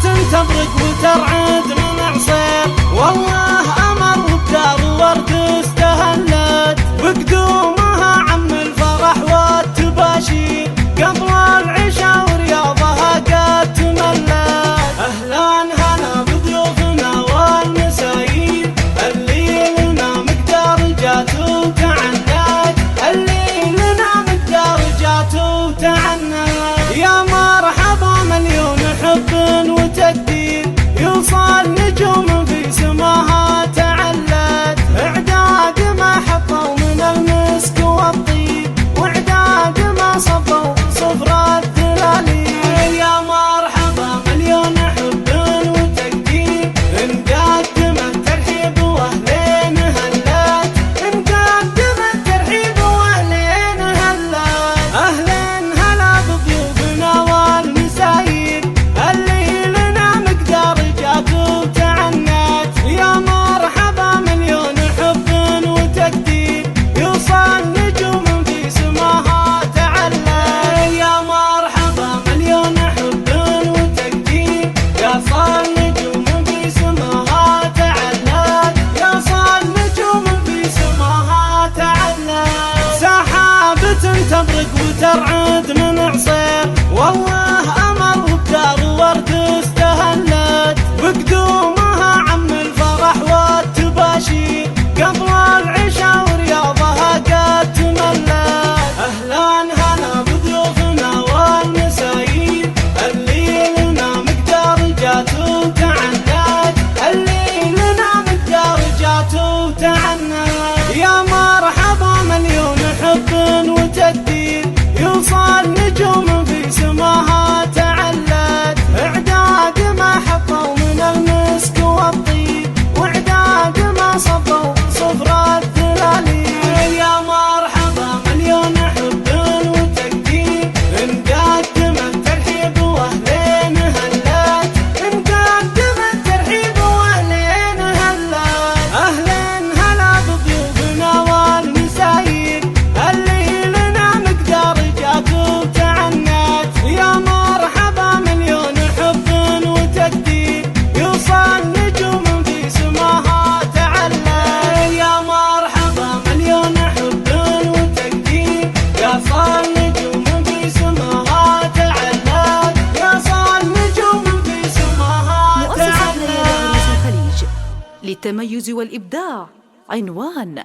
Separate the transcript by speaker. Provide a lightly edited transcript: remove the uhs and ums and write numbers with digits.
Speaker 1: تبرق وترعد من عصير، والله أمر وبدار ورد استهلت، بقدومها عم الفرح والتباشير، قبل العشاء ورياضها قد تملت. أهلا هلا بضيوفنا والمسايير، اللي لنا مقدار جات وتعنت، اللي لنا مقدار جات وتعنت. يا مرحبا مليون حب وتقدير، يوصل نجوم في سماها تعلت، اعداد ما حطوا من المسك والطيب، واعداد ما صفوا صفر الدلاليل. يا مرحبا مليون حب وتقدير، نقدم الترحيب واهلين هلت، نقدم الترحيب واهلين هلت. اهلين هلا بضيوفنا والمسايير، اللي لنا مقدار جات وتعنت. يا مرحبا مليون حب وتقدير، يوصل نجوم في سماها تعلت. يا مرحبا مليون حب وتقدير، يوصل نجوم في سماها تعلت، يوصل نجوم في سماها تعلت. سحابة تبرق وترعد من عصير، والله أمر وبدار ورد استهلت، بقدومها عم الفرح والتباشير، قبل العشاء ورياضها قد تملت. أهلا هلا بضيوفنا والمسايير، اللي لنا مقدار جات وتعنت، اللي لنا مقدار جات وتعنت. يا مرحبا مليون حب وتقدير، يوصل نجوم في سماها تعلت، اعداد ما حطوا من المسك والطيب، واعداد ما صفوا صفر الدلاليل. يا مرحبا مليون حب وتقدير، نقدم الترحيب واهلين هلت، نقدم الترحيب واهلين هلت. اهلين هلا بضيوفنا والمسايير، اللي لنا مقدار جات وتعنت. يا مرحبا مليون حب وتقدير، يوصل نجوم في سماها تعلت. يا مرحبا مليون حب وتقدير، يوصل نجوم في سماها تعلت، يوصل نجوم في سماها
Speaker 2: مؤسسة
Speaker 1: تعلت.
Speaker 2: ليلى الخليج للتميز والإبداع، عنوان